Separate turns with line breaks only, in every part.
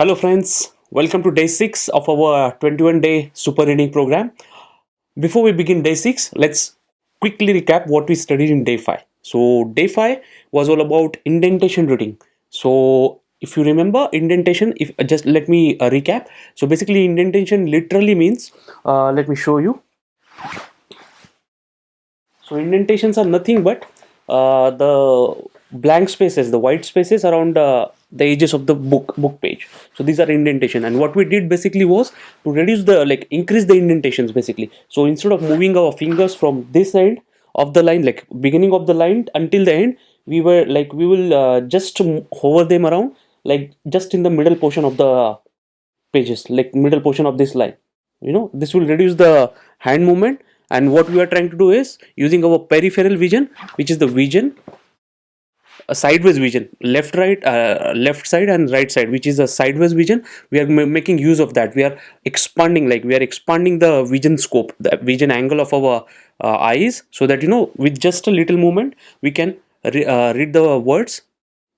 Hello, friends. Welcome to day 6 of our 21-day super reading program. Before we begin day 6, let's quickly recap what we studied in day 5. So, day 5 was all about indentation reading. So, if you remember indentation, if just let me recap. So, basically, indentation literally means, let me show you. So indentations are nothing but the blank spaces, the white spaces around the edges of the book page. So these are indentation, and what we did basically was to reduce the increase the indentations basically. So instead of moving our fingers from this end of the line, like beginning of the line until the end, we will just hover them around, like just in the middle portion of the pages, like middle portion of this line. This will reduce the hand movement, and what we are trying to do is using our peripheral vision, which is the vision, a sideways vision, left side and right side, which is a sideways vision. We are making use of that. We are expanding the vision scope, the vision angle of our eyes, so that with just a little movement we can read the words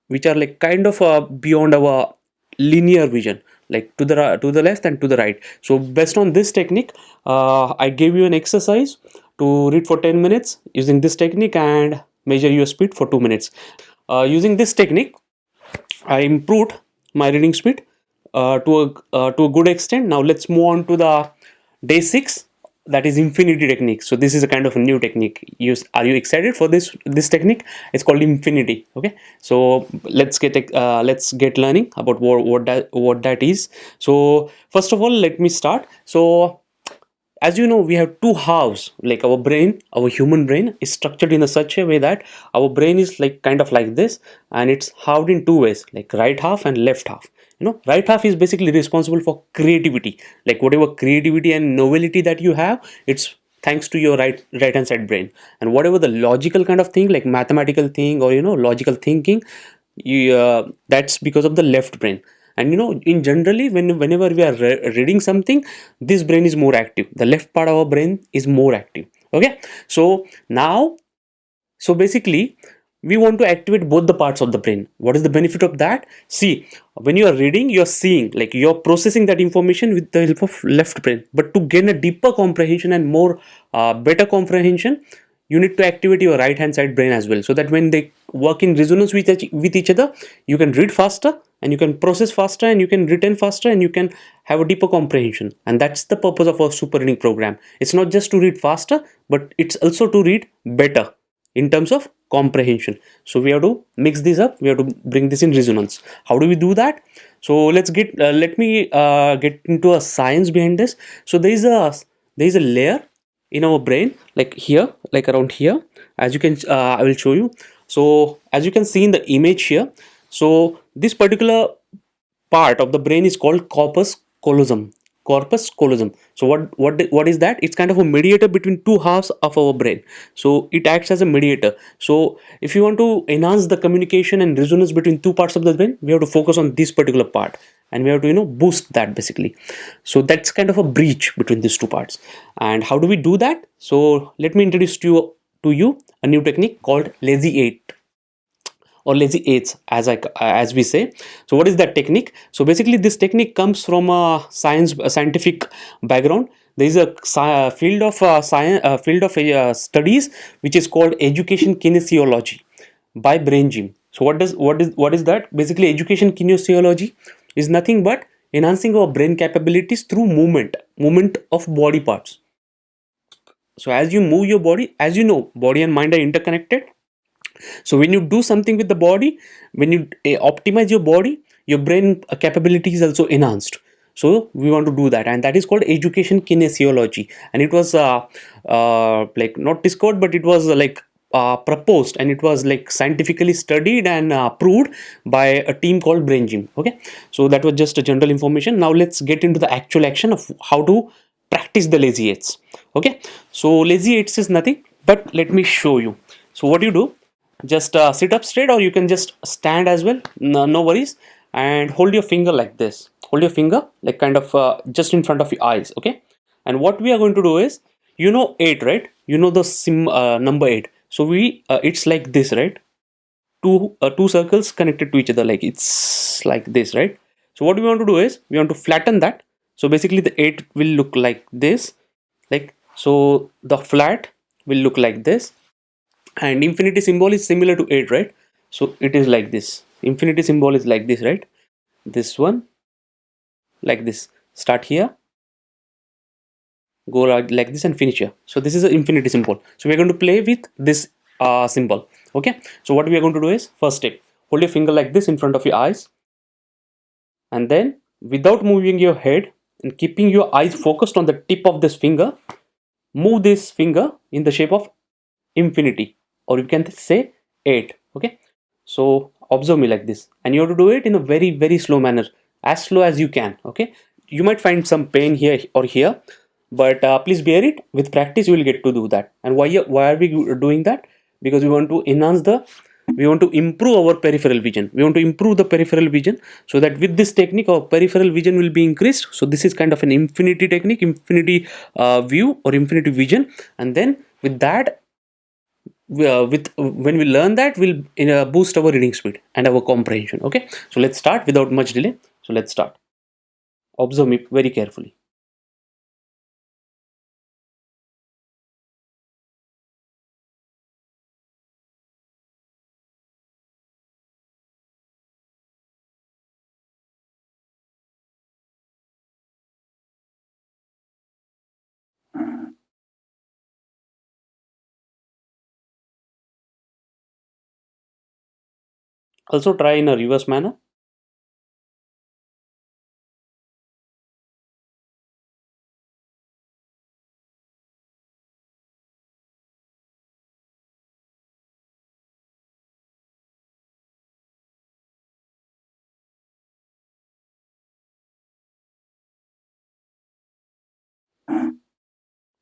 which are like kind of beyond our linear vision, like to the left and to the right. So based on this technique, I gave you an exercise to read for 10 minutes using this technique and measure your speed for 2 minutes. Using this technique, I improved my reading speed to a good extent. Now let's move on to the day 6, that is infinity technique. So this is a kind of a new technique. Are you excited for this technique? It's called infinity. Okay, so let's get learning about what that is. So first of all, let me start. So as you know, we have two halves. Like our human brain is structured in a such a way that our brain is like kind of like this, and it's halved in two ways, like right half and left half. Right half is basically responsible for creativity, like whatever creativity and novelty that you have, it's thanks to your right hand side brain. And whatever the logical kind of thing, like mathematical thing or logical thinking, that's because of the left brain. And in generally, whenever we are reading something, this brain is more active, the left part of our brain is more active. Okay, so now, so basically, we want to activate both the parts of the brain. What is the benefit of that? See, when you are reading, you're seeing, like you're processing that information with the help of left brain. But to gain a deeper comprehension and more better comprehension, you need to activate your right hand side brain as well, so that when they work in resonance with each other, you can read faster and you can process faster and you can retain faster and you can have a deeper comprehension. And that's the purpose of our super reading program. It's not just to read faster, but it's also to read better in terms of comprehension. So we have to mix this up, we have to bring this in resonance. How do we do that? So let me get into a science behind this. So there is a layer in our brain, like here, like around here, as you can I will show you. So as you can see in the image here, so this particular part of the brain is called corpus callosum. So what is that? It's kind of a mediator between two halves of our brain. So it acts as a mediator. So if you want to enhance the communication and resonance between two parts of the brain, we have to focus on this particular part, and we have to boost that basically. So that's kind of a breach between these two parts. And how do we do that? So let me introduce to you a new technique called lazy 8, or lazy eights, as we say. So what is that technique? So basically this technique comes from a scientific background. There is a field of studies which is called education kinesiology by brain gym. So what is that? Basically, education kinesiology is nothing but enhancing our brain capabilities through movement of body parts. So as you move your body, as you know, body and mind are interconnected. So when you do something with the body, when you optimize your body, your brain capability is also enhanced. So we want to do that, and that is called education kinesiology. And it was like not discovered, but it was proposed, and it was like scientifically studied and proved by a team called brain gym. Okay, so that was just a general information. Now let's get into the actual action of how to practice the lazy eights. Okay, so lazy eights is nothing but, let me show you. So what you do, just sit up straight, or you can just stand as well, no worries. And hold your finger like this, hold your finger like kind of just in front of your eyes. Okay, and what we are going to do is, 8, right? The number 8. So it's like this, right? Two circles connected to each other, like it's like this, right? So what we want to do is we want to flatten that. So basically the 8 will look like this, like so. The flat will look like this, and infinity symbol is similar to 8, right? So it is like this. Infinity symbol is like this, right? This one, like this. Start here, go like this, and finish here. So this is an infinity symbol. So we're going to play with this symbol. Okay. So what we are going to do is, first step, hold your finger like this in front of your eyes, and then without moving your head and keeping your eyes focused on the tip of this finger, move this finger in the shape of infinity, or you can say 8. Okay. So observe me like this, and you have to do it in a very slow manner, as slow as you can. Okay. You might find some pain here or here, but please bear it. With practice you will get to do that. And why are we doing that? Because we want to enhance the, we want to improve our peripheral vision. We want to improve the peripheral vision, so that with this technique our peripheral vision will be increased. So this is kind of an infinity technique, infinity view or infinity vision. And then with that, with when we learn that, we'll boost our reading speed and our comprehension. Okay, so let's start without much delay. So let's start. Observe me very carefully. Also try in a reverse manner.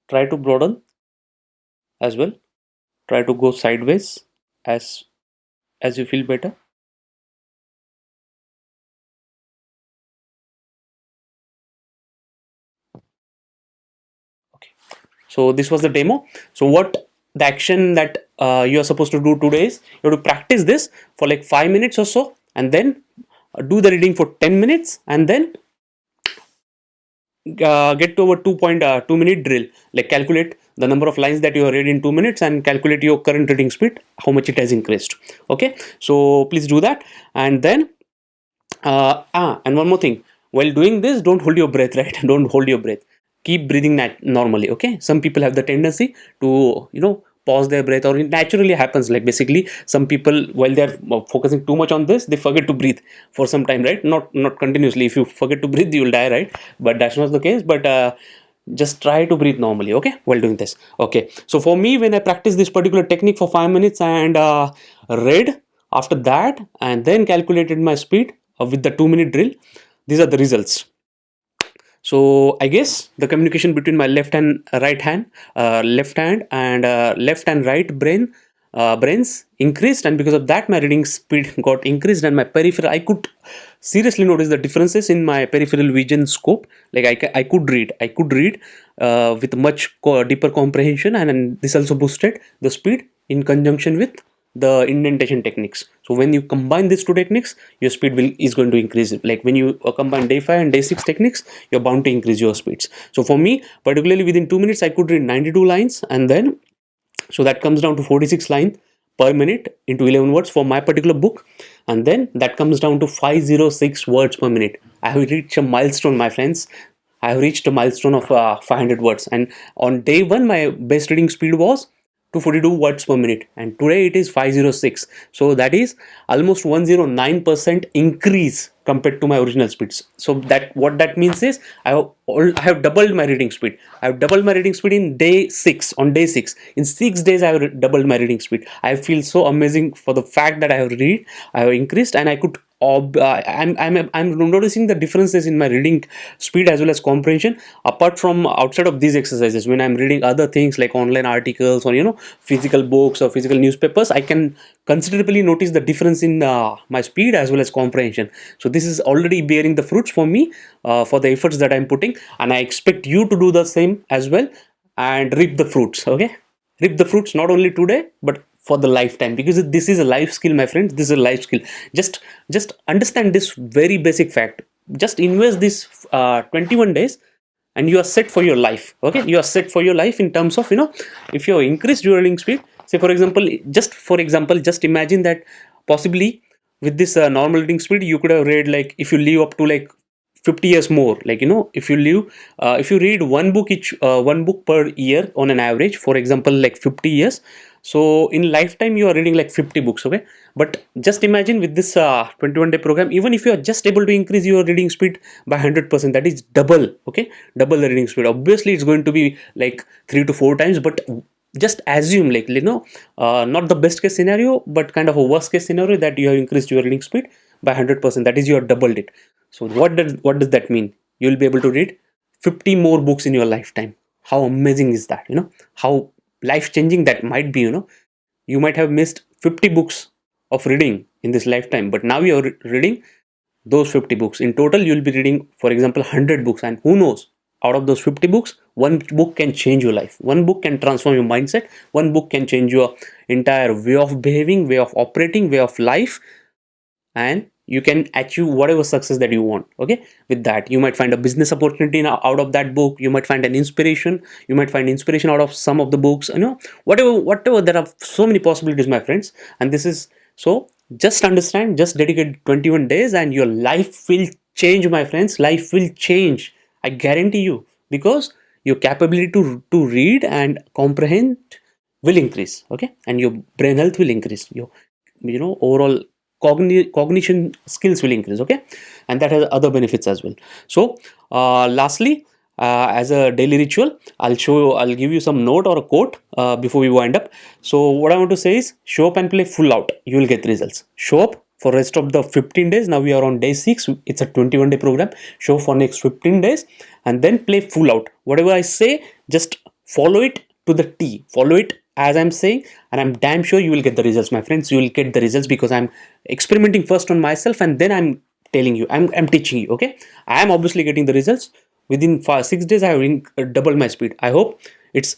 Try to broaden as well. Try to go sideways as you feel better. Okay, so this was the demo. So what the action that you are supposed to do today is, you have to practice this for like 5 minutes or so, and then do the reading for 10 minutes, and then get to our 2.2 minute drill. Like calculate the number of lines that you have read in 2 minutes and calculate your current reading speed, how much it has increased. Okay, so please do that. And then and one more thing, while doing this, don't hold your breath, right? Don't hold your breath. Keep breathing normally. Okay, some people have the tendency to pause their breath, or it naturally happens. Like basically some people, while they're focusing too much on this, they forget to breathe for some time, right? Not continuously. If you forget to breathe, you will die, right? But that's not the case. But just try to breathe normally, okay, while doing this. Okay, so for me, when I practice this particular technique for 5 minutes and read after that, and then calculated my speed with the 2 minute drill, these are the results. So I guess the communication between my left and right hand, left hand and left and right brains increased, and because of that my reading speed got increased, and my peripheral, I could seriously notice the differences in my peripheral vision scope. Like I could read with much deeper comprehension, and this also boosted the speed in conjunction with the indentation techniques. So when you combine these two techniques, your speed is going to increase. Like when you combine day 5 and day 6 techniques, you're bound to increase your speeds. So for me, particularly within 2 minutes, I could read 92 lines, and then so that comes down to 46 lines per minute into 11 words for my particular book, and then that comes down to 506 words per minute. I have reached a milestone, my friends. I have reached a milestone of 500 words, and on day 1 my best reading speed was 242 words per minute, and today it is 506. So that is almost 109% increase compared to my original speeds. So that, what that means is, I have doubled my reading speed. I have doubled my reading speed in day 6. On day 6, in 6 days I have doubled my reading speed. I feel so amazing for the fact that I have increased, and I could I'm noticing the differences in my reading speed as well as comprehension. Apart from outside of these exercises, when I'm reading other things like online articles or physical books or physical newspapers, I can considerably notice the difference in my speed as well as comprehension. So this is already bearing the fruits for me, for the efforts that I'm putting, and I expect you to do the same as well and reap the fruits. Okay, reap the fruits not only today but for the lifetime, because this is a life skill, my friends. This is a life skill. Just understand this very basic fact. just invest this 21 days, and you are set for your life. Okay, you are set for your life in terms of, if you increase your reading speed. Say for example, just imagine that possibly with this normal reading speed, you could have read, like, if you live up to like 50 years more, like, if you read one book per year on an average, for example, like 50 years. So in lifetime you are reading like 50 books. Okay, but just imagine with this 21-day program, even if you are just able to increase your reading speed by 100%, that is double. Okay, double the reading speed. Obviously it's going to be like 3 to 4 times, but just assume, like, not the best case scenario, but kind of a worst case scenario, that you have increased your reading speed by 100%, that is, you have doubled it. So what does that mean? You will be able to read 50 more books in your lifetime. How amazing is that? How life changing that might be. You might have missed 50 books of reading in this lifetime, but now you are reading those 50 books. In total, you will be reading, for example, 100 books, and who knows, out of those 50 books, one book can change your life. One book can transform your mindset. One book can change your entire way of behaving, way of operating, way of life, and you can achieve whatever success that you want. Okay, with that, you might find a business opportunity out of that book. You might find an inspiration. You might find inspiration out of some of the books. Whatever. There are so many possibilities, my friends. And this is so. Just understand. Just dedicate 21 days, and your life will change, my friends. Life will change. I guarantee you, because your capability to read and comprehend will increase. Okay, and your brain health will increase. Your overall cognition skills will increase. Okay, and that has other benefits as well. So lastly, as a daily ritual, I'll give you some note or a quote before we wind up. So what I want to say is, show up and play full out, you will get results. Show up for rest of the 15 days. Now we are on day 6. It's a 21-day program. Show for next 15 days, and then play full out. Whatever I say, just follow it to the T. Follow it as I'm saying, and I'm damn sure you will get the results, my friends. You will get the results, because I'm experimenting first on myself, and then I'm telling you, I'm teaching you. Okay, I am obviously getting the results. Within 6 days, I have doubled my speed. I hope it's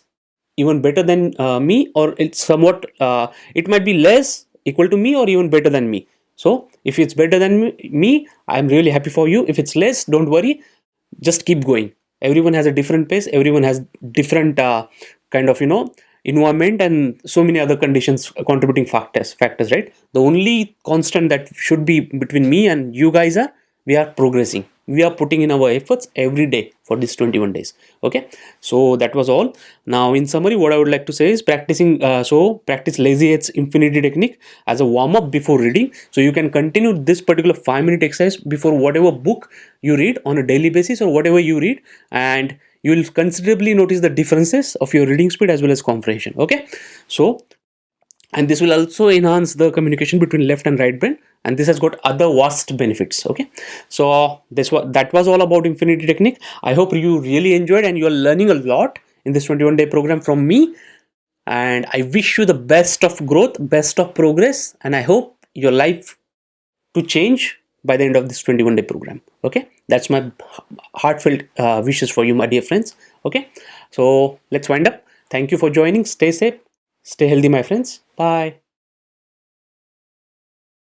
even better than me, or it's somewhat, it might be less equal to me, or even better than me. So if it's better than me, I'm really happy for you. If it's less, don't worry, just keep going. Everyone has a different pace. Everyone has different kind of environment, and so many other conditions, contributing factors, right? The only constant that should be between me and you guys are, we are progressing. We are putting in our efforts every day for these 21 days. Okay, so that was all. Now in summary, what I would like to say is, practice lazy head's infinity technique as a warm up before reading. So you can continue this particular 5-minute exercise before whatever book you read on a daily basis, or whatever you read, and you will considerably notice the differences of your reading speed as well as comprehension. Okay, so, and this will also enhance the communication between left and right brain, and this has got other vast benefits. Okay, so that was all about infinity technique. I hope you really enjoyed, and you are learning a lot in this 21-day program from me, and I wish you the best of growth, best of progress, and I hope your life to change by the end of this 21-day program. Okay, that's my heartfelt wishes for you, my dear friends. Okay, so let's wind up. Thank you for joining. Stay safe, stay healthy, my friends. Bye.